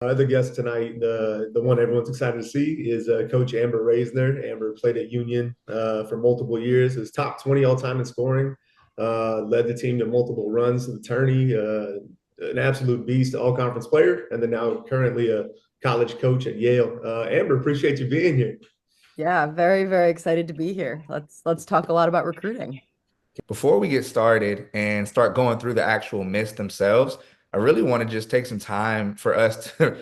Our other guest tonight, the one everyone's excited to see, is Coach Amber Raisner. Amber played at Union for multiple years, is top 20 all time in scoring, led the team to multiple runs to the tourney, an absolute beast, all conference player, and then now currently a college coach at Yale. Amber, appreciate you being here. Yeah, very, very excited to be here. Let's talk a lot about recruiting. Before we get started and start going through the actual myths themselves, I really want to just take some time for us to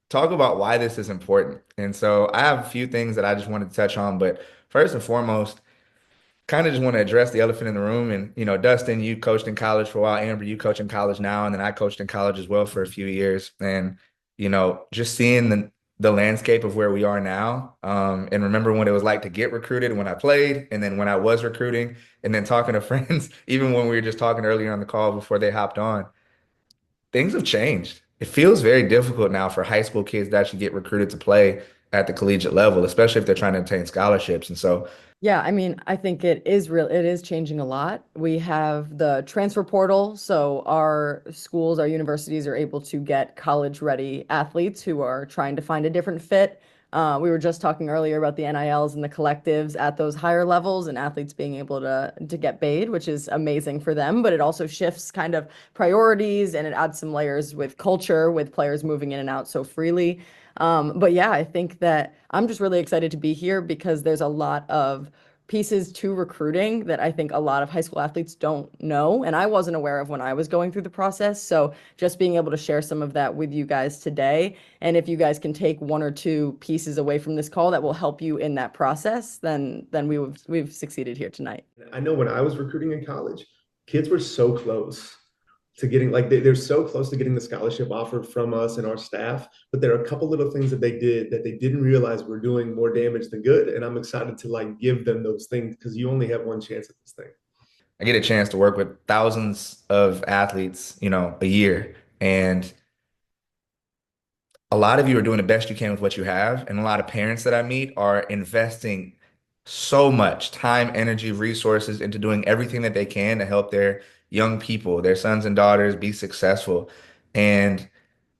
talk about why this is important. And so I have a few things that I just wanted to touch on, but first and foremost, kind of just want to address the elephant in the room. And, Dustin, you coached in college for a while. Amber, you coach in college now. And then I coached in college as well for a few years. And, just seeing the landscape of where we are now, and remember what it was like to get recruited when I played, and then when I was recruiting, and then talking to friends, even when we were just talking earlier on the call before they hopped on, things have changed. It feels very difficult now for high school kids to actually get recruited to play at the collegiate level, especially if they're trying to obtain scholarships. And so Yeah, I mean, I think it is changing a lot. We have the transfer portal, so our schools, our universities are able to get college-ready athletes who are trying to find a different fit. We were just talking earlier about the NILs and the collectives at those higher levels and athletes being able to get paid, which is amazing for them, but it also shifts kind of priorities and it adds some layers with culture, with players moving in and out so freely. But yeah, I think that I'm just really excited to be here because there's a lot of pieces to recruiting that I think a lot of high school athletes don't know, and I wasn't aware of when I was going through the process. So just being able to share some of that with you guys today, and if you guys can take one or two pieces away from this call that will help you in that process, then we've succeeded here tonight. I know when I was recruiting in college, kids were so close to getting like they're so close to getting the scholarship offer from us and our staff, but there are a couple little things that they did that they didn't realize were doing more damage than good, and I'm excited to like give them those things because you only have one chance at this thing. I get a chance to work with thousands of athletes, a year. And a lot of you are doing the best you can with what you have. And a lot of parents that I meet are investing so much time, energy, resources into doing everything that they can to help their young people, their sons and daughters be successful. And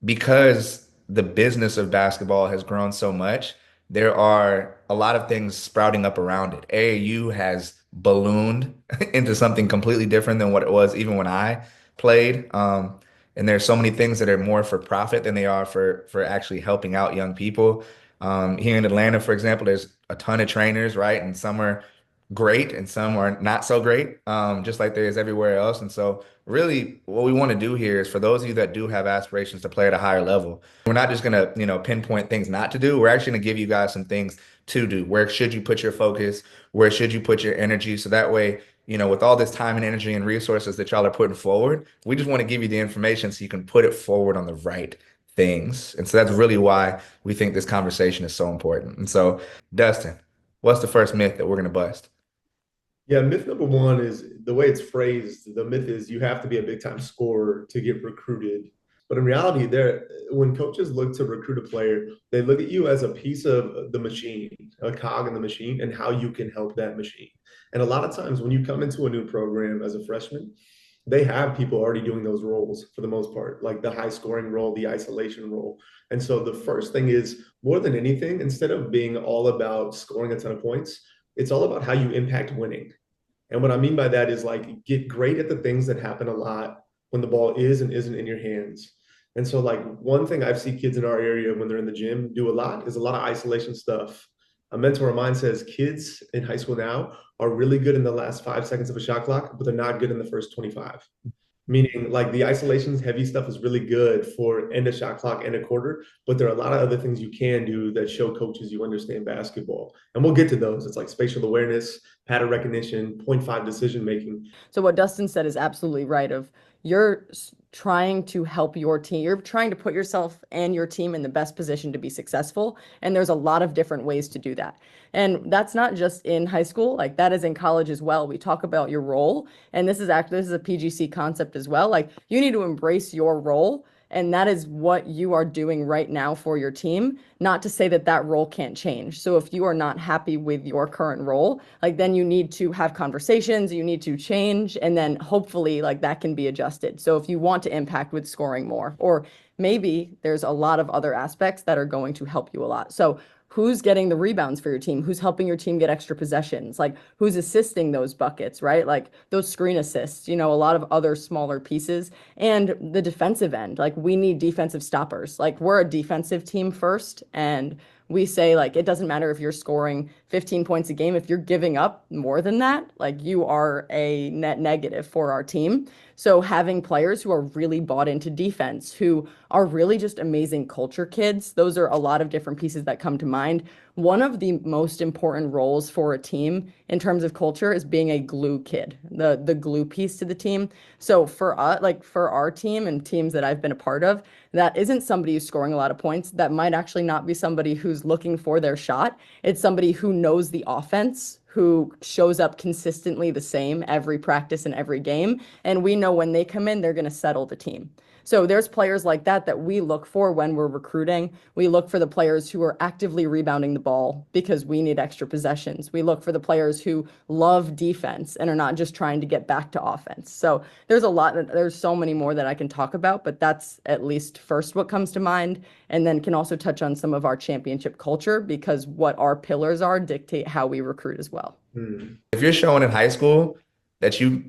because the business of basketball has grown so much, there are a lot of things sprouting up around it. AAU has ballooned into something completely different than what it was even when I played. And there's so many things that are more for profit than they are for actually helping out young people. Here in Atlanta, for example, there's a ton of trainers, right? And some are great and some are not so great, just like there is everywhere else. And so really what we want to do here is for those of you that do have aspirations to play at a higher level, we're not just going to, pinpoint things not to do. We're actually going to give you guys some things to do. Where should you put your focus? Where should you put your energy? So that way, with all this time and energy and resources that y'all are putting forward, we just want to give you the information so you can put it forward on the right things. And so that's really why we think this conversation is so important. And so, Dustin, what's the first myth that we're going to bust? Yeah, myth number one is the way it's phrased. The myth is you have to be a big time scorer to get recruited. But in reality, there when coaches look to recruit a player, they look at you as a piece of the machine, a cog in the machine, and how you can help that machine. And a lot of times when you come into a new program as a freshman, they have people already doing those roles for the most part, like the high scoring role, the isolation role. And so the first thing is more than anything, instead of being all about scoring a ton of points, it's all about how you impact winning. And what I mean by that is like get great at the things that happen a lot when the ball is and isn't in your hands. And so like one thing I've seen kids in our area when they're in the gym do a lot is a lot of isolation stuff. A mentor of mine says kids in high school now are really good in the last 5 seconds of a shot clock, but they're not good in the first 25. Meaning like the isolations heavy stuff is really good for end of shot clock, end of quarter, but there are a lot of other things you can do that show coaches you understand basketball. And we'll get to those. It's like spatial awareness, pattern recognition, point five decision making. So what Dustin said is absolutely right of you're trying to help your team. You're trying to put yourself and your team in the best position to be successful. And there's a lot of different ways to do that. And that's not just in high school, like that is in college as well. We talk about your role, and this is a PGC concept as well. Like you need to embrace your role And that is what you are doing right now for your team. Not to say that that role can't change. So if you are not happy with your current role, like then you need to have conversations, you need to change, and then hopefully like that can be adjusted. So if you want to impact with scoring more, or maybe there's a lot of other aspects that are going to help you a lot. So who's getting the rebounds for your team? Who's helping your team get extra possessions? Like who's assisting those buckets, right? Like those screen assists, a lot of other smaller pieces. And the defensive end, like we need defensive stoppers. Like we're a defensive team first, and we say like it doesn't matter if you're scoring 15 points a game. If you're giving up more than that, like you are a net negative for our team. So having players who are really bought into defense, who are really just amazing culture kids, those are a lot of different pieces that come to mind. One of the most important roles for a team in terms of culture is being a glue kid, the glue piece to the team. So for us, like for our team and teams that I've been a part of, that isn't somebody who's scoring a lot of points. That might actually not be somebody who's looking for their shot. It's somebody who knows the offense, who shows up consistently the same every practice and every game. And we know when they come in, they're going to settle the team. So there's players like that that we look for when we're recruiting. We look for the players who are actively rebounding the ball because we need extra possessions. We look for the players who love defense and are not just trying to get back to offense. So there's so many more that I can talk about, but that's at least first what comes to mind, and then can also touch on some of our championship culture because what our pillars are dictate how we recruit as well. If you're showing in high school that you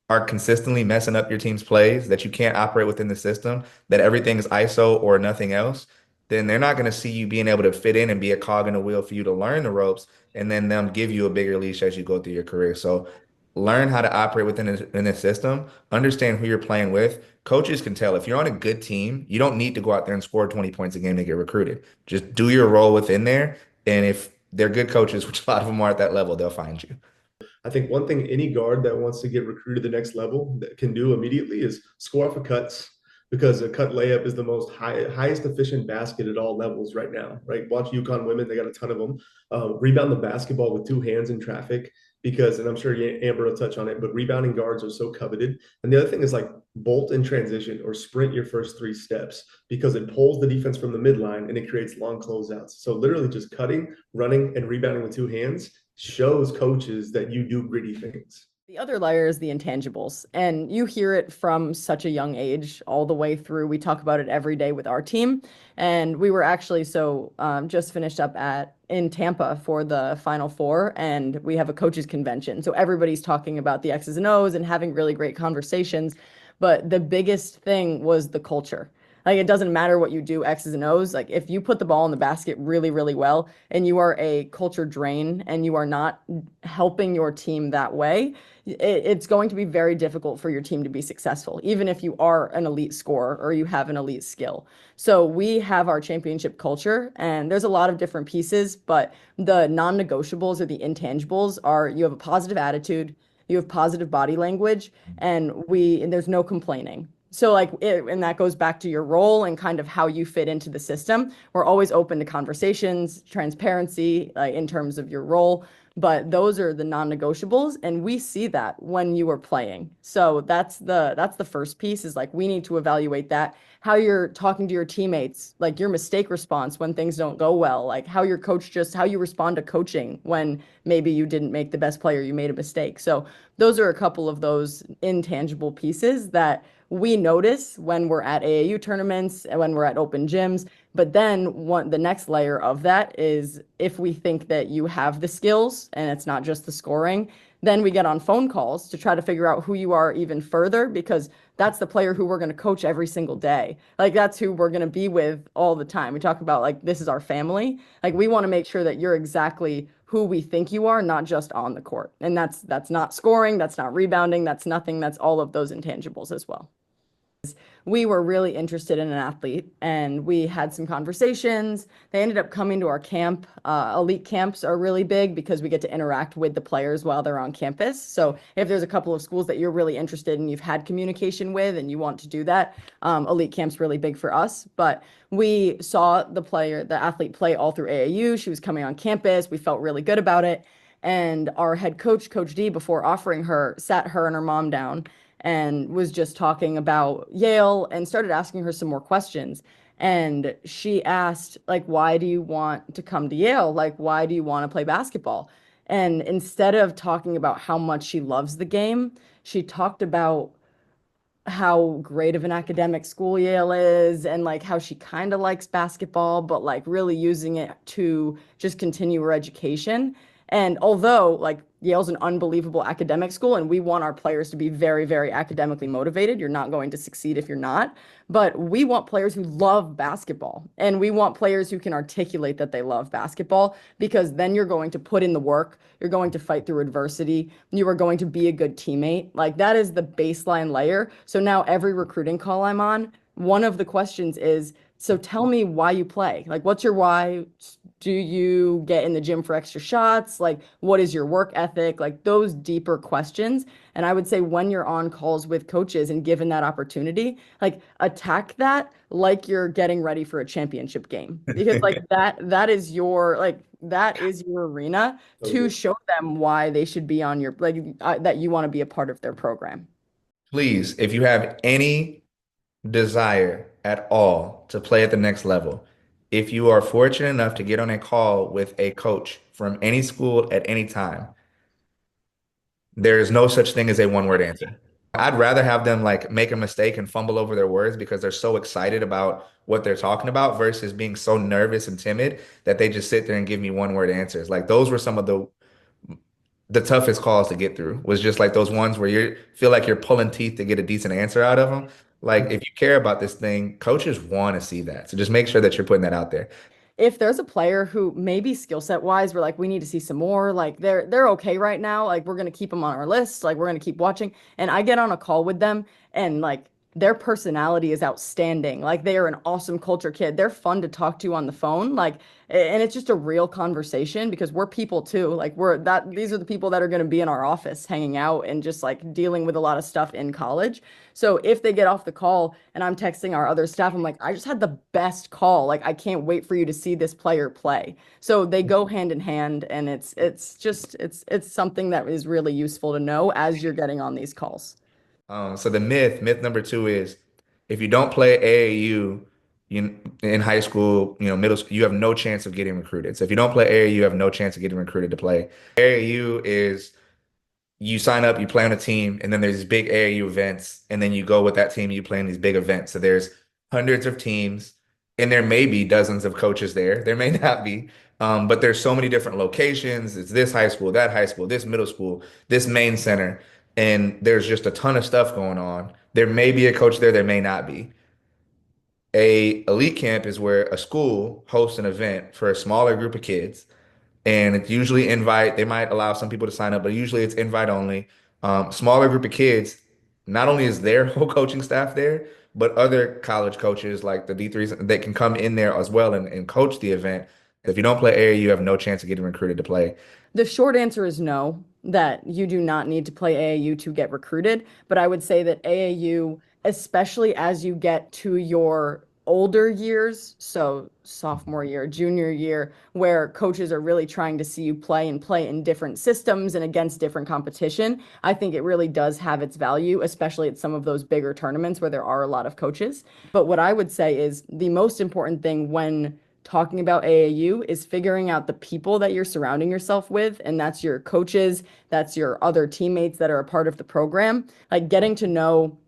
are consistently messing up your team's plays, that you can't operate within the system, that everything is ISO or nothing else, then they're not going to see you being able to fit in and be a cog in the wheel for you to learn the ropes, and then them give you a bigger leash as you go through your career. So learn how to operate in the system, understand who you're playing with. Coaches can tell if you're on a good team, you don't need to go out there and score 20 points a game to get recruited. Just do your role within there. And if they're good coaches, which a lot of them are at that level, they'll find you. I think one thing any guard that wants to get recruited to the next level that can do immediately is score off of cuts, because a cut layup is the highest efficient basket at all levels right now, right? Watch UConn women, they got a ton of them. Rebound the basketball with two hands in traffic because, and I'm sure Amber will touch on it, but rebounding guards are so coveted. And the other thing is like bolt in transition or sprint your first 3 steps because it pulls the defense from the midline and it creates long closeouts. So literally just cutting, running, and rebounding with 2 hands shows coaches that you do gritty things. The other layer is the intangibles, and you hear it from such a young age all the way through. We talk about it every day with our team, and we were actually just finished up in Tampa for the Final Four, and we have a coaches convention. So everybody's talking about the X's and O's and having really great conversations, but the biggest thing was the culture. Like it doesn't matter what you do, X's and O's. Like if you put the ball in the basket really, really well, and you are a culture drain and you are not helping your team that way, it's going to be very difficult for your team to be successful, even if you are an elite scorer or you have an elite skill. So we have our championship culture, and there's a lot of different pieces, but the non-negotiables or the intangibles are you have a positive attitude, you have positive body language, and there's no complaining. So and that goes back to your role and kind of how you fit into the system. We're always open to conversations, transparency, in terms of your role, but those are the non-negotiables, and we see that when you are playing. So that's the first piece is like we need to evaluate that, how you're talking to your teammates, like your mistake response when things don't go well, like how your coach how you respond to coaching when maybe you didn't make the best player, you made a mistake. So those are a couple of those intangible pieces that we notice when we're at AAU tournaments and when we're at open gyms. But then the next layer of that is if we think that you have the skills and it's not just the scoring, then we get on phone calls to try to figure out who you are even further, because that's the player who we're going to coach every single day. Like that's who we're going to be with all the time. We talk about like, this is our family. Like we want to make sure that you're exactly who we think you are, not just on the court. And that's not scoring, that's not rebounding, that's nothing, that's all of those intangibles as well. We were really interested in an athlete and we had some conversations. They ended up coming to our camp. Elite camps are really big because we get to interact with the players while they're on campus. So if there's a couple of schools that you're really interested in, you've had communication with and you want to do that, elite camp's really big for us. But we saw the athlete play all through AAU. She was coming on campus. We felt really good about it. And our head coach, Coach D, before offering her, sat her and her mom down and was just talking about Yale and started asking her some more questions. And she asked, like, why do you want to come to Yale? Like, why do you want to play basketball? And instead of talking about how much she loves the game, she talked about how great of an academic school Yale is and like how she kind of likes basketball, but like really using it to just continue her education. And although like Yale's an unbelievable academic school and we want our players to be very, very academically motivated, you're not going to succeed if you're not. But we want players who love basketball and we want players who can articulate that they love basketball because then you're going to put in the work, you're going to fight through adversity, you are going to be a good teammate. Like that is the baseline layer. So now every recruiting call I'm on, one of the questions is, so tell me why you play. Like, what's your why? Do you get in the gym for extra shots? Like, what is your work ethic? Like, those deeper questions. And I would say when you're on calls with coaches and given that opportunity, like, attack that like you're getting ready for a championship game. Because, like, that is your, like, that is your arena to show them why they should be on your, like, that you want to be a part of their program. Please, if you have any desire at all to play at the next level, if you are fortunate enough to get on a call with a coach from any school at any time, there is no such thing as a one-word answer. I'd rather have them like make a mistake and fumble over their words because they're so excited about what they're talking about versus being so nervous and timid that they just sit there and give me one-word answers. Like those were some of the toughest calls to get through was just like those ones where you feel like you're pulling teeth to get a decent answer out of them. Like if you care about this thing, coaches want to see that. So just make sure that you're putting that out there. If there's a player who maybe skill set wise, we're like, we need to see some more, like they're okay right now. Like we're gonna keep them on our list, like we're gonna keep watching. And I get on a call with them and like their personality is outstanding. Like they are an awesome culture kid. They're fun to talk to on the phone. Like and it's just a real conversation because we're people too. Like we're that these are the people that are gonna be in our office hanging out and just like dealing with a lot of stuff in college. So if they get off the call and I'm texting our other staff, I'm like, I just had the best call. Like I can't wait for you to see this player play. So they go hand in hand and it's something that is really useful to know as you're getting on these calls. So the myth number two is if you don't play AAU in high school, middle school, you have no chance of getting recruited. So if you don't play AAU, you have no chance of getting recruited to play. AAU is you sign up, you play on a team, and then there's these big AAU events, and then you go with that team, you play in these big events. So there's hundreds of teams, and there may be dozens of coaches there. There may not be, but there's so many different locations. It's this high school, that high school, this middle school, this main center, and there's just a ton of stuff going on. There may be a coach there, there may not be. A elite camp is where a school hosts an event for a smaller group of kids and it's usually invite. They might allow some people to sign up, but usually it's invite only. Smaller group of kids. Not only is their whole coaching staff there, but other college coaches like the D3s that can come in there as well and coach the event. If you don't play AAU, you have no chance of getting recruited to play. The short answer is no, that you do not need to play AAU to get recruited. But I would say that AAU, especially as you get to your older years, so sophomore year, junior year, where coaches are really trying to see you play and play in different systems and against different competition, I think it really does have its value, especially at some of those bigger tournaments where there are a lot of coaches. But what I would say is the most important thing when talking about AAU is figuring out the people that you're surrounding yourself with, and that's your coaches, that's your other teammates that are a part of the program, like getting to know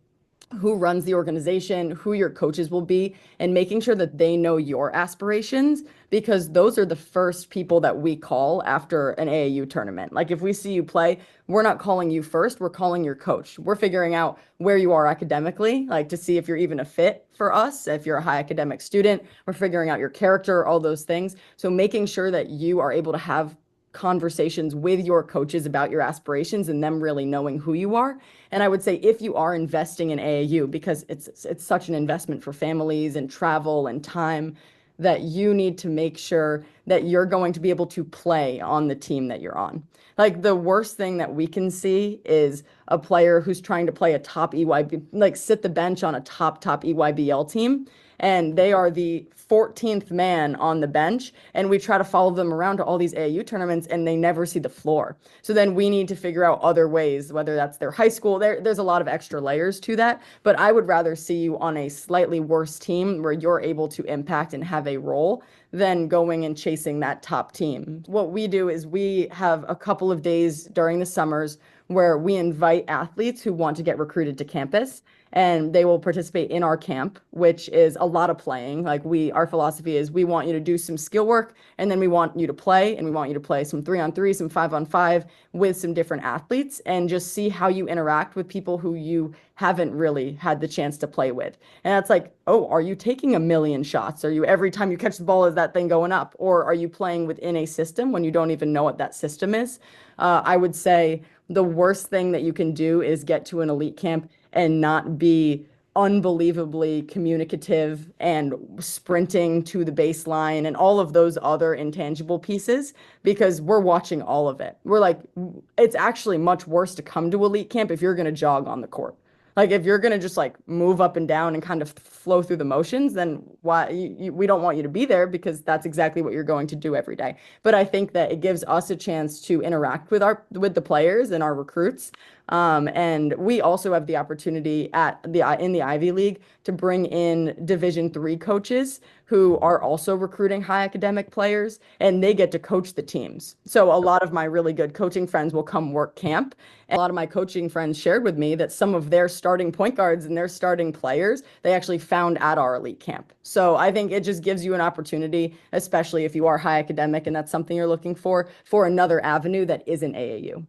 who runs the organization, who your coaches will be, and making sure that they know your aspirations because those are the first people that we call after an AAU tournament. Like if we see you play, we're not calling you first, we're calling your coach. We're figuring out where you are academically, like to see if you're even a fit for us, if you're a high academic student, we're figuring out your character, all those things. So making sure that you are able to have conversations with your coaches about your aspirations and them really knowing who you are. And I would say if you are investing in AAU, because it's such an investment for families and travel and time, that you need to make sure that you're going to be able to play on the team that you're on. Like the worst thing that we can see is a player who's trying to play a top EYB, like sit the bench on a top EYBL team, and they are the 14th man on the bench, and we try to follow them around to all these AAU tournaments, and they never see the floor. So then we need to figure out other ways, whether that's their high school. There's a lot of extra layers to that, but I would rather see you on a slightly worse team where you're able to impact and have a role than going and chasing that top team. What we do is we have a couple of days during the summers where we invite athletes who want to get recruited to campus, and they will participate in our camp, which is a lot of playing. Like our philosophy is we want you to do some skill work, and then we want you to play, and we want you to play some 3-on-3, some 5-on-5 with some different athletes, and just see how you interact with people who you haven't really had the chance to play with. And that's like, oh, are you taking a million shots? Are you, every time you catch the ball, is that thing going up? Or are you playing within a system when you don't even know what that system is? I would say the worst thing that you can do is get to an elite camp and not be unbelievably communicative and sprinting to the baseline and all of those other intangible pieces, because we're watching all of it. We're like, it's actually much worse to come to elite camp if you're going to jog on the court. Like if you're going to just like move up and down and kind of flow through the motions, then we don't want you to be there, because that's exactly what you're going to do every day. But I think that it gives us a chance to interact with the players and our recruits. And we also have the opportunity in the Ivy League to bring in Division III coaches who are also recruiting high academic players, and they get to coach the teams. So a lot of my really good coaching friends will come work camp. And a lot of my coaching friends shared with me that some of their starting point guards and their starting players, they actually found at our elite camp. So I think it just gives you an opportunity, especially if you are high academic and that's something you're looking for another avenue that isn't AAU.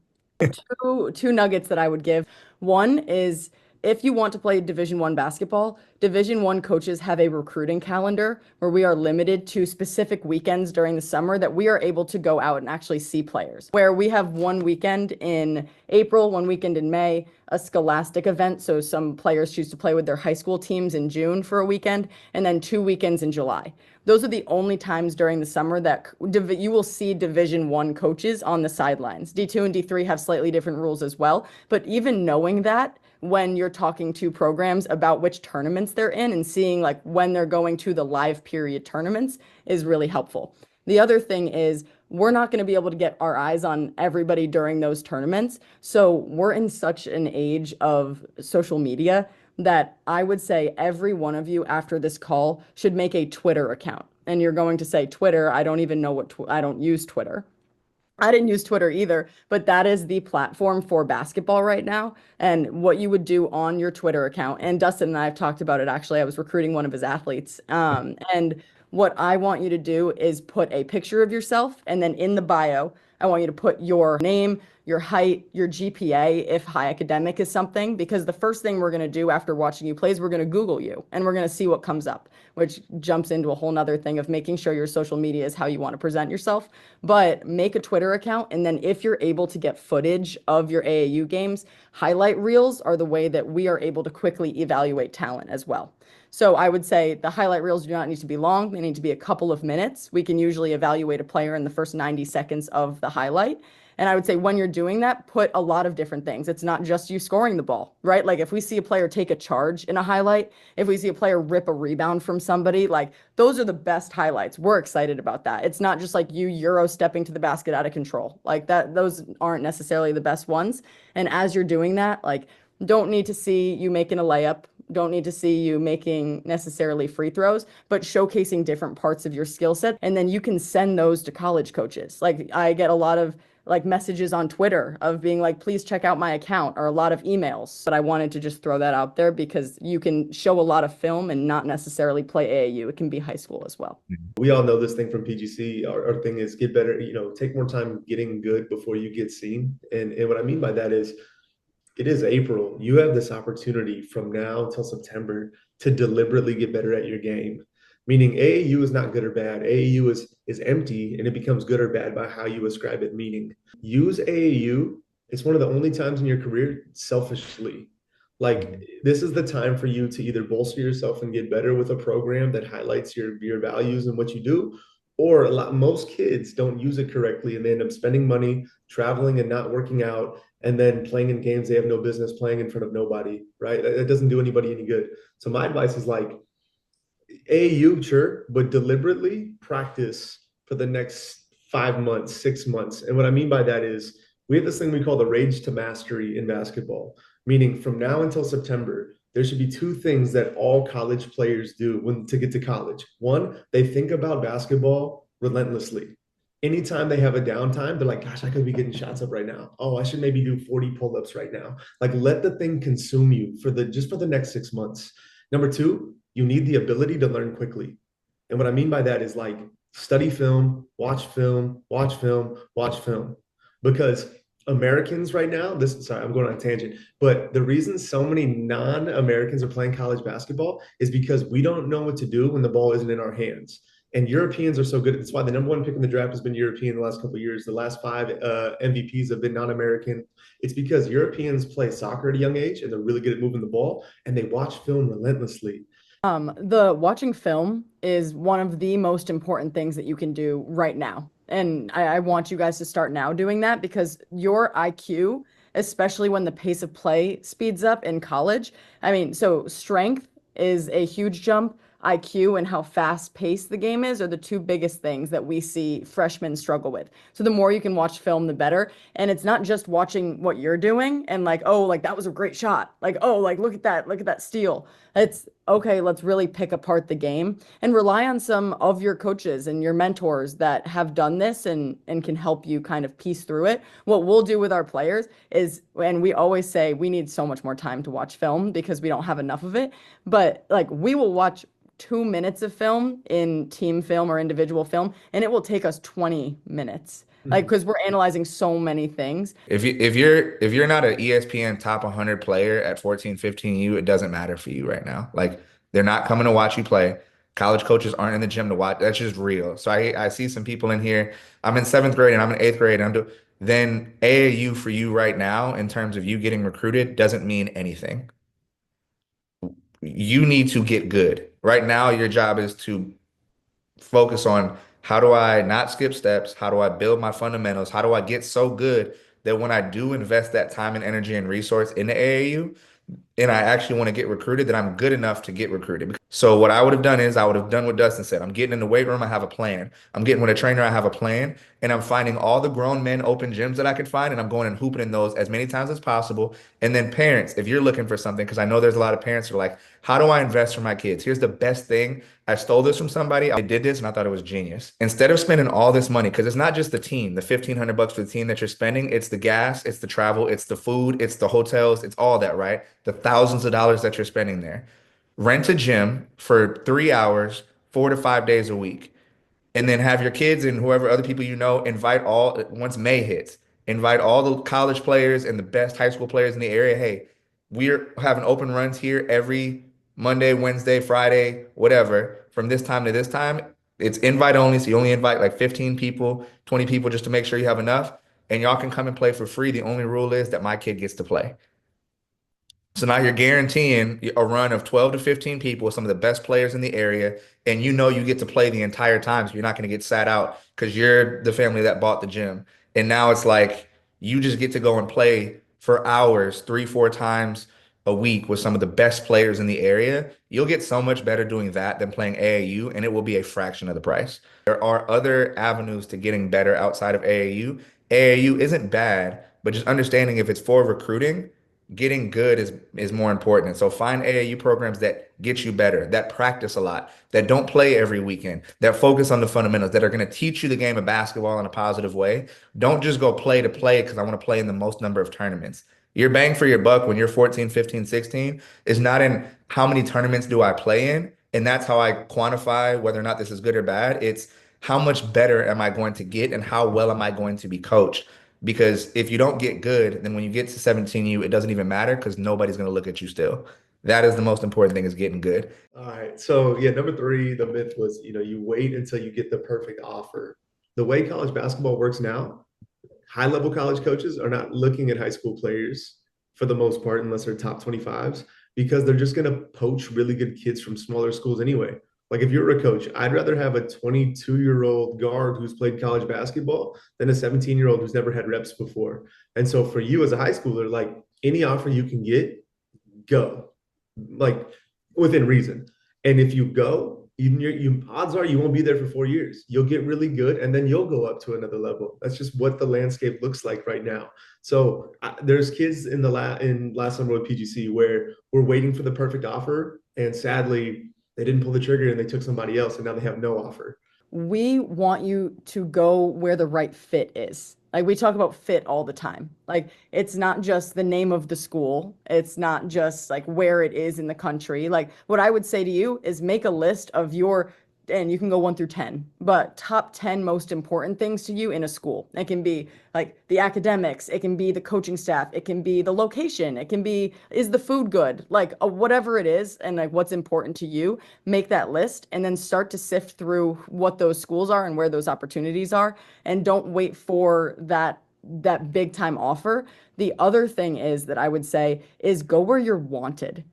Two nuggets that I would give. One is, if you want to play Division I basketball, Division I coaches have a recruiting calendar where we are limited to specific weekends during the summer that we are able to go out and actually see players. Where we have one weekend in April, one weekend in May, a scholastic event. So some players choose to play with their high school teams in June for a weekend, and then 2 weekends in July. Those are the only times during the summer that you will see Division I coaches on the sidelines. D2 and D3 have slightly different rules as well, but even knowing that, when you're talking to programs about which tournaments they're in and seeing like when they're going to the live period tournaments is really helpful. The other thing is, we're not going to be able to get our eyes on everybody during those tournaments. So we're in such an age of social media that I would say every one of you after this call should make a Twitter account. And you're going to say, Twitter, I don't even know I don't use Twitter. I didn't use Twitter either, but that is the platform for basketball right now. And what you would do on your Twitter account, and Dustin and I have talked about it, actually, I was recruiting one of his athletes. And what I want you to do is put a picture of yourself, and then in the bio, I want you to put your name, your height, your GPA, if high academic is something, because the first thing we're going to do after watching you play is we're going to Google you, and we're going to see what comes up, which jumps into a whole nother thing of making sure your social media is how you want to present yourself. But make a Twitter account, and then if you're able to get footage of your AAU games, highlight reels are the way that we are able to quickly evaluate talent as well. So I would say the highlight reels do not need to be long. They need to be a couple of minutes. We can usually evaluate a player in the first 90 seconds of the highlight. And I would say when you're doing that, put a lot of different things. It's not just you scoring the ball, right? Like if we see a player take a charge in a highlight, if we see a player rip a rebound from somebody, like those are the best highlights. We're excited about that. It's not just like you Euro stepping to the basket out of control. Like that, those aren't necessarily the best ones. And as you're doing that, like don't need to see you making a layup, don't need to see you making necessarily free throws, but showcasing different parts of your skill set. And then you can send those to college coaches. Like I get a lot of like messages on Twitter of being like, please check out my account, or a lot of emails. But I wanted to just throw that out there because you can show a lot of film and not necessarily play AAU. It can be high school as well. We all know this thing from PGC. Our thing is get better, take more time getting good before you get seen. And what I mean by that is, it is April. You have this opportunity from now until September to deliberately get better at your game. Meaning AAU is not good or bad. AAU is empty, and it becomes good or bad by how you ascribe it meaning. Use AAU. It's one of the only times in your career selfishly. Like this is the time for you to either bolster yourself and get better with a program that highlights your values and what you do, Or most kids don't use it correctly and they end up spending money, traveling and not working out, and then playing in games they have no business playing in front of nobody, right? That doesn't do anybody any good. So my advice is like AAU, sure, but deliberately practice for the next 5 months, 6 months. And what I mean by that is we have this thing we call the rage to mastery in basketball, meaning from now until September, there should be two things that all college players do when to get to college. One, they think about basketball relentlessly. Anytime they have a downtime, they're like, gosh, I could be getting shots up right now. Oh, I should maybe do 40 pull-ups right now. Like let the thing consume you for the next 6 months. Number two, you need the ability to learn quickly. And what I mean by that is like study film, watch film, watch film, watch film. Because Americans right now, sorry, I'm going on a tangent, but the reason so many non-Americans are playing college basketball is because we don't know what to do when the ball isn't in our hands. And Europeans are so good. That's why the number one pick in the draft has been European the last couple of years. The last five MVPs have been non-American. It's because Europeans play soccer at a young age and they're really good at moving the ball and they watch film relentlessly. The watching film is one of the most important things that you can do right now. And I want you guys to start now doing that because your IQ, especially when the pace of play speeds up in college, I mean, so strength is a huge jump. IQ and how fast paced the game is are the two biggest things that we see freshmen struggle with. So the more you can watch film, the better. And it's not just watching what you're doing and like, oh, like that was a great shot. Like, oh, like look at that steal. It's okay, let's really pick apart the game and rely on some of your coaches and your mentors that have done this and can help you kind of piece through it. What we'll do with our players is, and we always say we need so much more time to watch film because we don't have enough of it, but like we will watch 2 minutes of film in team film or individual film, and it will take us 20 minutes. Like, because we're analyzing so many things. If you're not an ESPN top 100 player at 14, 15U, it doesn't matter for you right now. Like they're not coming to watch you play. College coaches aren't in the gym to watch. That's just real. So I see some people in here. I'm in seventh grade and I'm in eighth grade. And then AAU for you right now in terms of you getting recruited doesn't mean anything. You need to get good. Right now, your job is to focus on how do I not skip steps? How do I build my fundamentals? How do I get so good that when I do invest that time and energy and resource in the AAU, and I actually want to get recruited, that I'm good enough to get recruited. So what I would have done is I would have done what Dustin said. I'm getting in the weight room. I have a plan. I'm getting with a trainer. I have a plan, and I'm finding all the grown men open gyms that I could find, and I'm going and hooping in those as many times as possible. And then parents, if you're looking for something, because I know there's a lot of parents who are like, how do I invest for my kids? Here's the best thing. I stole this from somebody. I did this and I thought it was genius. Instead of spending all this money, because it's not just the team, the $1,500 for the team that you're spending, it's the gas, it's the travel, it's the food, it's the hotels, it's all that, right? The thousands of dollars that you're spending there. Rent a gym for 3 hours, 4 to 5 days a week, and then have your kids and whoever other people you know invite all once May hits, invite all the college players and the best high school players in the area. Hey, we're having open runs here every Monday, Wednesday, Friday, whatever, from this time to this time. It's invite only, so you only invite like 15 people, 20 people just to make sure you have enough, and y'all can come and play for free. The only rule is that my kid gets to play. So now you're guaranteeing a run of 12 to 15 people, some of the best players in the area, and you know you get to play the entire time, so you're not going to get sat out because you're the family that bought the gym. And now it's like you just get to go and play for hours, 3, 4 times a week with some of the best players in the area. You'll get so much better doing that than playing AAU, and it will be a fraction of the price. There are other avenues to getting better outside of AAU. AAU isn't bad, but just understanding if it's for recruiting, getting good is more important. So find AAU programs that get you better, that practice a lot, that don't play every weekend, that focus on the fundamentals, that are going to teach you the game of basketball in a positive way. Don't just go play to play because I want to play in the most number of tournaments. Your bang for your buck when you're 14, 15, 16 is not in how many tournaments do I play in, and that's how I quantify whether or not this is good or bad. It's how much better am I going to get and how well am I going to be coached? Because if you don't get good, then when you get to 17U, it doesn't even matter because nobody's going to look at you still. That is the most important thing, is getting good. All right. So yeah, number three, the myth was, you wait until you get the perfect offer. The way college basketball works now, high level college coaches are not looking at high school players for the most part, unless they're top 25s, because they're just going to poach really good kids from smaller schools anyway. Like if you're a coach, I'd rather have a 22-year-old guard who's played college basketball than a 17-year-old who's never had reps before. And so for you as a high schooler, like any offer you can get, go, like within reason. And if you go, you odds are you won't be there for 4 years. You'll get really good, and then you'll go up to another level. That's just what the landscape looks like right now. So there's kids in last summer with PGC where we're waiting for the perfect offer, and sadly they didn't pull the trigger and they took somebody else, and now they have no offer. We want you to go where the right fit is. Like we talk about fit all the time. Like it's not just the name of the school. It's not just like where it is in the country. Like what I would say to you is make a list of your, and you can go 1 through 10, but top 10 most important things to you in a school. It can be like the academics, it can be the coaching staff, it can be the location, it can be, is the food good? Like whatever it is, and like what's important to you, make that list and then start to sift through what those schools are and where those opportunities are. And don't wait for that big time offer. The other thing is that I would say is go where you're wanted.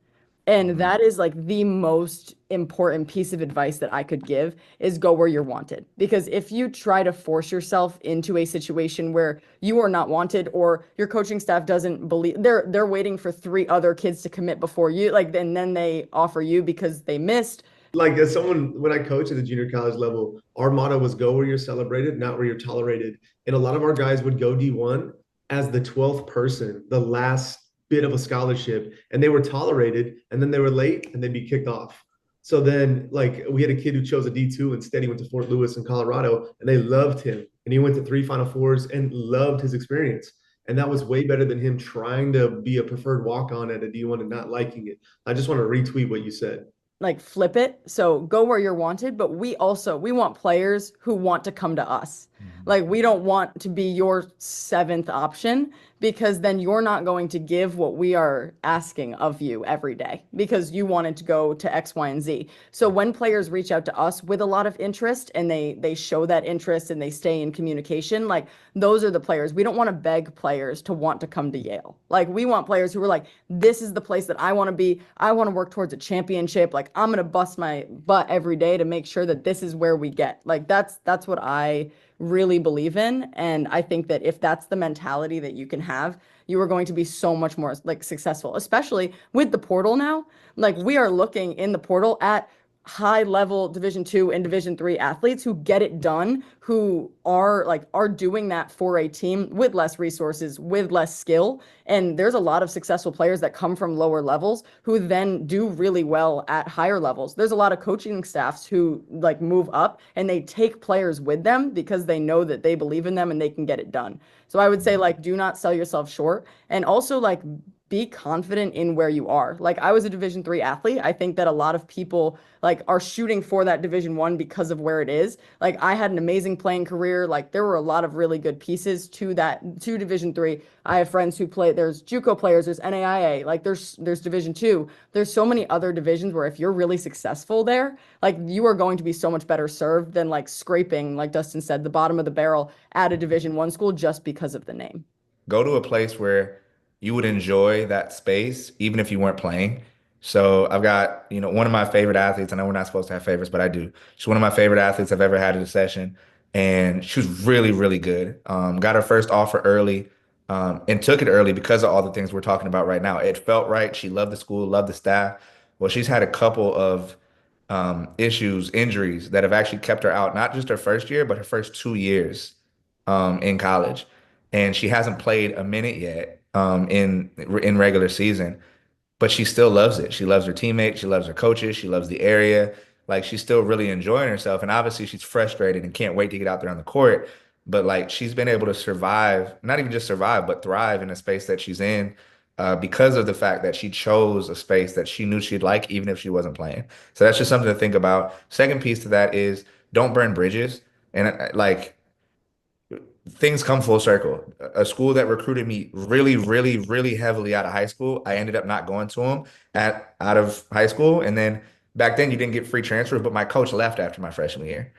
And Mhm. that is like the most important piece of advice that I could give is go where you're wanted. Because if you try to force yourself into a situation where you are not wanted or your coaching staff doesn't believe they're waiting for 3 other kids to commit before you, like and then they offer you because they missed. Like as someone, when I coach at the junior college level, our motto was go where you're celebrated, not where you're tolerated. And a lot of our guys would go D1 as the 12th person, the last bit of a scholarship, and they were tolerated, and then they were late and they'd be kicked off. So then, like, we had a kid who chose a D2 instead. He went to Fort Lewis in Colorado, and they loved him. And he went to 3 Final Fours and loved his experience. And that was way better than him trying to be a preferred walk-on at a D1 and not liking it. I just want to retweet what you said. Like flip it. So go where you're wanted, but we want players who want to come to us. Mhm. Like we don't want to be your 7th option because then you're not going to give what we are asking of you every day because you wanted to go to X, Y, and Z. So when players reach out to us with a lot of interest and they show that interest and they stay in communication, like those are the players. We don't want to beg players to want to come to Yale. Like we want players who are like, this is the place that I want to be. I want to work towards a championship. Like I'm gonna bust my butt every day to make sure that this is where we get. Like that's what I really believe in. And I think that if that's the mentality that you can have, you are going to be so much more like successful, especially with the portal now. Like we are looking in the portal at high level Division 2 and Division 3 athletes who get it done, who are doing that for a team with less resources, with less skill. And there's a lot of successful players that come from lower levels who then do really well at higher levels. There's a lot of coaching staffs who like move up and they take players with them because they know that they believe in them and they can get it done. So I would say like do not sell yourself short and also like be confident in where you are. Like I was a Division 3 athlete. I think that a lot of people like are shooting for that Division 1 because of where it is. Like I had an amazing playing career. Like there were a lot of really good pieces to Division 3. I have friends who play, there's JUCO players, there's NAIA, like there's Division 2. There's so many other divisions where if you're really successful there, like you are going to be so much better served than like scraping, like Dustin said, the bottom of the barrel at a Division 1 school just because of the name. Go to a place where you would enjoy that space, even if you weren't playing. So I've got, one of my favorite athletes. I know we're not supposed to have favorites, but I do. She's one of my favorite athletes I've ever had at a session. And she was really, really good. Got her first offer early, and took it early because of all the things we're talking about right now. It felt right. She loved the school, loved the staff. Well, she's had a couple of issues, injuries that have actually kept her out, not just her first year, but her first 2 years in college, and she hasn't played a minute yet in regular season, but she still loves it. She loves her teammates, she loves her coaches, she loves the area. Like she's still really enjoying herself, and obviously she's frustrated and can't wait to get out there on the court. But like she's been able to survive, not even just survive, but thrive in a space that she's in. Because of the fact that she chose a space that she knew she'd like, even if she wasn't playing. So that's just something to think about. Second piece to that is don't burn bridges. And like things come full circle. A school that recruited me really, really, really heavily out of high school, I ended up not going to them out of high school. And then back then you didn't get free transfers, but my coach left after my freshman year.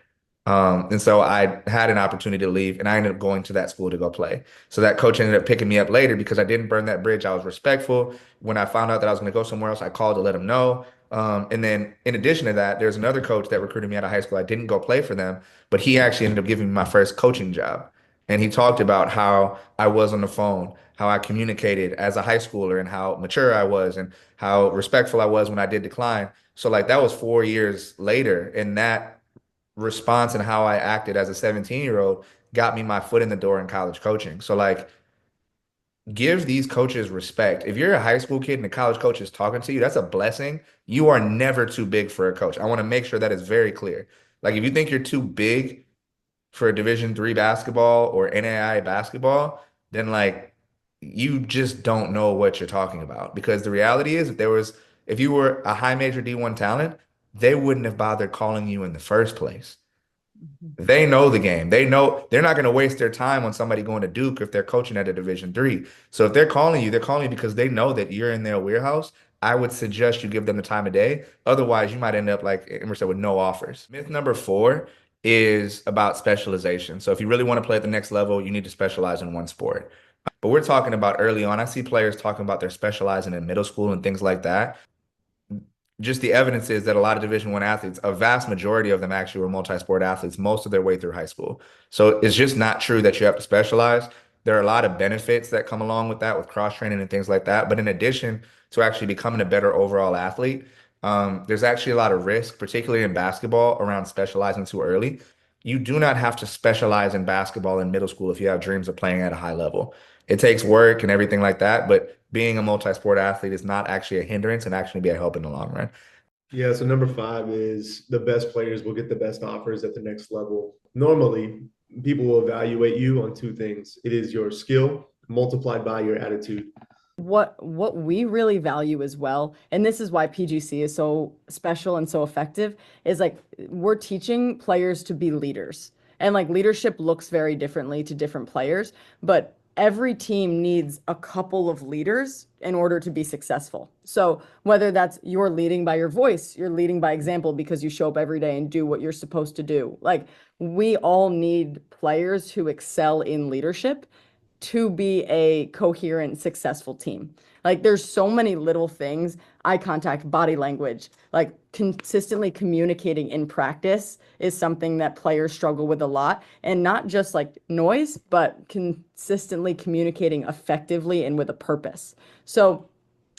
And so I had an opportunity to leave and I ended up going to that school to go play. So that coach ended up picking me up later because I didn't burn that bridge. I was respectful. When I found out that I was going to go somewhere else, I called to let him know. And then in addition to that, there's another coach that recruited me out of high school. I didn't go play for them, but he actually ended up giving me my first coaching job. And he talked about how I was on the phone, how I communicated as a high schooler, and how mature I was, and how respectful I was when I did decline. So like that was 4 years later, and that response and how I acted as a 17-year-old got me my foot in the door in college coaching. So like give these coaches respect. If you're a high school kid and a college coach is talking to you, that's a blessing. You are never too big for a coach. I want to make sure that is very clear. Like if you think you're too big for Division III basketball or NAIA basketball, then like you just don't know what you're talking about. Because the reality is if you were a high major D1 talent, they wouldn't have bothered calling you in the first place. They know the game. They know they're not going to waste their time on somebody going to Duke if they're coaching at a Division III. So if they're calling you because they know that you're in their warehouse. I would suggest you give them the time of day. Otherwise, you might end up like Emmer said with no offers. Myth number 4 is about specialization. So if you really want to play at the next level, you need to specialize in one sport. But we're talking about early on. I see players talking about they're specializing in middle school and things like that. Just the evidence is that a lot of Division I athletes, a vast majority of them actually were multi-sport athletes most of their way through high school. So it's just not true that you have to specialize. There are a lot of benefits that come along with that, with cross training and things like that. But in addition to actually becoming a better overall athlete, there's actually a lot of risk, particularly in basketball, around specializing too early. You do not have to specialize in basketball in middle school if you have dreams of playing at a high level. It takes work and everything like that, but being a multi-sport athlete is not actually a hindrance and actually be a help in the long run. Yeah, so number 5 is the best players will get the best offers at the next level. Normally, people will evaluate you on 2 things. It is your skill multiplied by your attitude. What we really value as well, and this is why PGC is so special and so effective, is like we're teaching players to be leaders. And like leadership looks very differently to different players, but every team needs a couple of leaders in order to be successful. So whether that's you're leading by your voice, you're leading by example because you show up every day and do what you're supposed to do. Like we all need players who excel in leadership to be a coherent, successful team. Like there's so many little things, eye contact, body language, like consistently communicating in practice is something that players struggle with a lot. And not just like noise, but consistently communicating effectively and with a purpose. So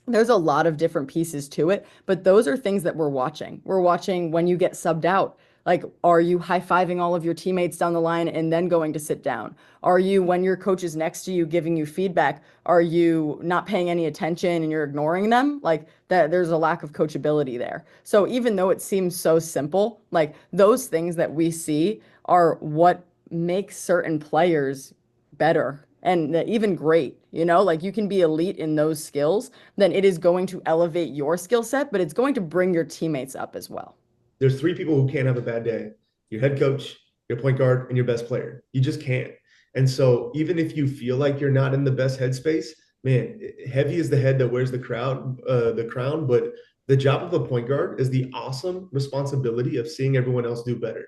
there's a lot of different pieces to it, but those are things that we're watching. We're watching when you get subbed out. Like, are you high-fiving all of your teammates down the line and then going to sit down? Are you, when your coach is next to you giving you feedback, are you not paying any attention and you're ignoring them? Like that, there's a lack of coachability there. So even though it seems so simple, like those things that we see are what makes certain players better and even great, like you can be elite in those skills, then it is going to elevate your skill set, but it's going to bring your teammates up as well. There's 3 people who can't have a bad day: your head coach, your point guard, and your best player. You just can't. And so even if you feel like you're not in the best headspace, man, heavy is the head that wears the crown. But the job of a point guard is the awesome responsibility of seeing everyone else do better.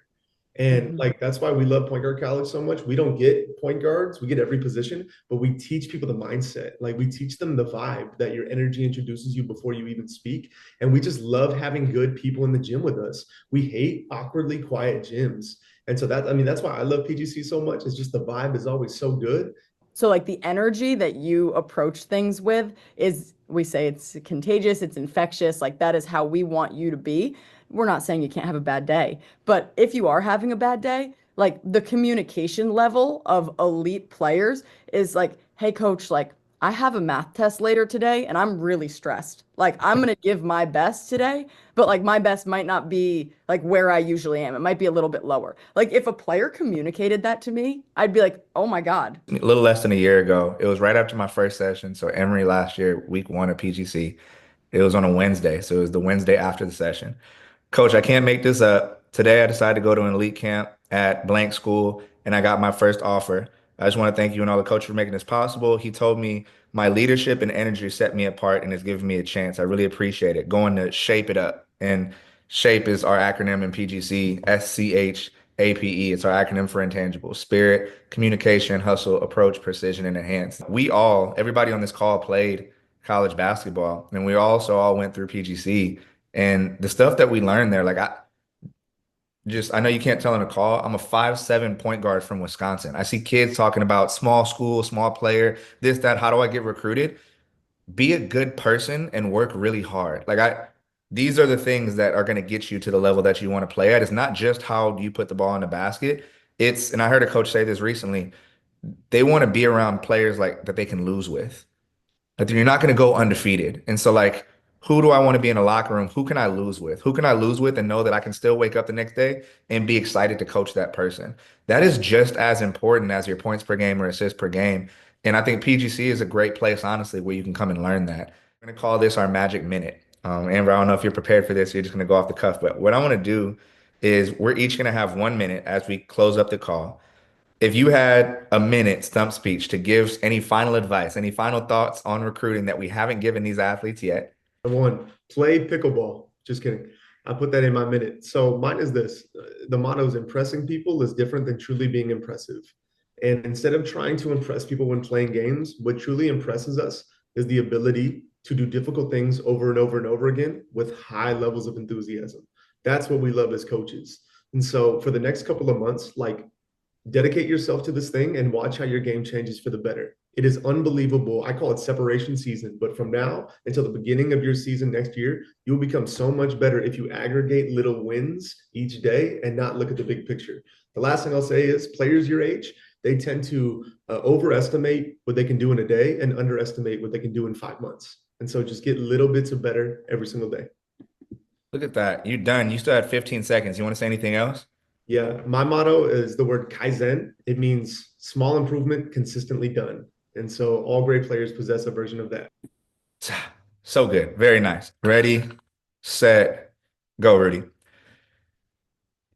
And like that's why we love point guard college so much. We don't get point guards, we get every position, but we teach people the mindset. Like we teach them the vibe that your energy introduces you before you even speak. And we just love having good people in the gym with us. We hate awkwardly quiet gyms. And so that's why I love PGC so much. It's just the vibe is always so good. So like the energy that you approach things with is, we say it's contagious, it's infectious, like that is how we want you to be. We're not saying you can't have a bad day, but if you are having a bad day, like the communication level of elite players is like, hey coach, like I have a math test later today and I'm really stressed. Like I'm going to give my best today, but like my best might not be like where I usually am. It might be a little bit lower. Like if a player communicated that to me, I'd be like, oh my God. A little less than a year ago, it was right after my first session. So Emory last year, week 1 of PGC, it was on a Wednesday. So it was the Wednesday after the session. Coach, I can't make this up. Today I decided to go to an elite camp at blank school and I got my first offer. I just want to thank you and all the coaches for making this possible. He told me my leadership and energy set me apart and has given me a chance. I really appreciate it. Going to shape it up. And SHAPE is our acronym in PGC, SCHAPE. It's our acronym for intangible: spirit, communication, hustle, approach, precision, and enhance. Everybody on this call played college basketball, and we also all went through PGC. And the stuff that we learned there, like I know you can't tell on a call. I'm a 5'7" point guard from Wisconsin. I see kids talking about small school, small player, this, that. How do I get recruited? Be a good person and work really hard. These are the things that are going to get you to the level that you want to play at. It's not just how do you put the ball in the basket. And I heard a coach say this recently, they want to be around players like that they can lose with. Like you're not going to go undefeated. And so like, who do I want to be in a locker room? Who can I lose with? Who can I lose with and know that I can still wake up the next day and be excited to coach that person? That is just as important as your points per game or assists per game. And I think PGC is a great place, honestly, where you can come and learn that. We're going to call this our magic minute. Amber, I don't know if you're prepared for this. You're just going to go off the cuff. But what I want to do is we're each going to have 1 minute as we close up the call. If you had a minute stump speech to give any final advice, any final thoughts on recruiting that we haven't given these athletes yet. One, play pickleball. Just kidding. I put that in my minute. So mine is this. The motto is impressing people is different than truly being impressive. And instead of trying to impress people when playing games, what truly impresses us is the ability to do difficult things over and over and over again with high levels of enthusiasm. That's what we love as coaches. And so for the next couple of months, like dedicate yourself to this thing and watch how your game changes for the better. It is unbelievable. I call it separation season, but from now until the beginning of your season next year, you'll become so much better if you aggregate little wins each day and not look at the big picture. The last thing I'll say is players your age, they tend to overestimate what they can do in a day and underestimate what they can do in 5 months. And so just get little bits of better every single day. Look at that. You're done. You still had 15 seconds. You want to say anything else? Yeah, my motto is the word Kaizen. It means small improvement consistently done. And so all great players possess a version of that. So good. Very nice. Ready, set, go, Rudy.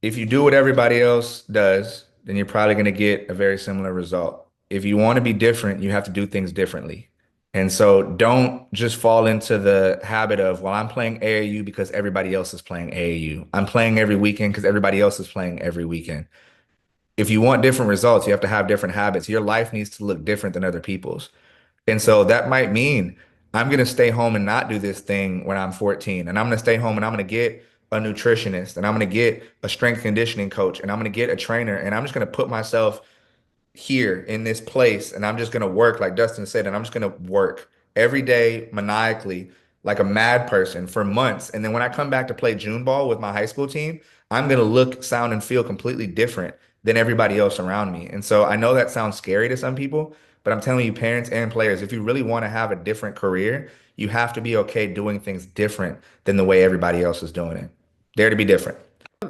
If you do what everybody else does, then you're probably going to get a very similar result. If you want to be different, you have to do things differently. And so don't just fall into the habit of, well, I'm playing AAU because everybody else is playing AAU. I'm playing every weekend because everybody else is playing every weekend. If you want different results, you have to have different habits. Your life needs to look different than other people's. And so that might mean I'm going to stay home and not do this thing when I'm 14. And I'm going to stay home and I'm going to get a nutritionist and I'm going to get a strength conditioning coach and I'm going to get a trainer and I'm just going to put myself here in this place and I'm just going to work like Dustin said and I'm just going to work every day maniacally like a mad person for months. And then when I come back to play June ball with my high school team, I'm going to look, sound, and feel completely different than everybody else around me. And so I know that sounds scary to some people, but I'm telling you, parents and players, if you really want to have a different career, you have to be okay doing things different than the way everybody else is doing it. Dare to be different.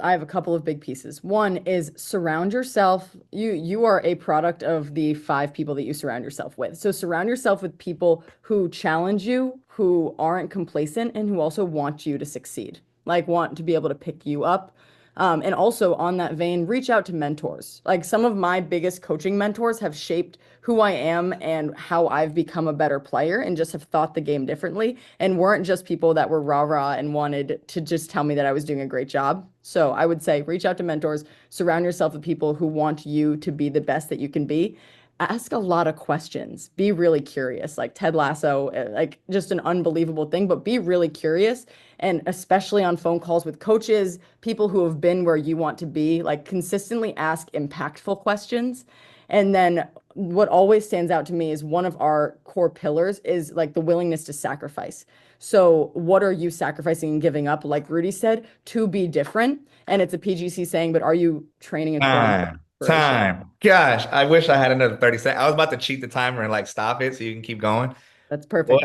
I have a couple of big pieces. One is surround yourself. You are a product of the 5 people that you surround yourself with. So surround yourself with people who challenge you, who aren't complacent, and who also want you to succeed, like want to be able to pick you up. And also on that vein, reach out to mentors. Like some of my biggest coaching mentors have shaped who I am and how I've become a better player and just have thought the game differently and weren't just people that were rah-rah and wanted to just tell me that I was doing a great job. So I would say reach out to mentors, surround yourself with people who want you to be the best that you can be. Ask a lot of questions. Be really curious. Like Ted Lasso, like just an unbelievable thing, but be really curious. And especially on phone calls with coaches, people who have been where you want to be, like consistently ask impactful questions. And then what always stands out to me is one of our core pillars is like the willingness to sacrifice. So what are you sacrificing and giving up, like Rudy said, to be different? And it's a PGC saying, but are you training and Time. Gosh, I wish I had another 30 seconds. I was about to cheat the timer and like stop it so you can keep going. That's perfect.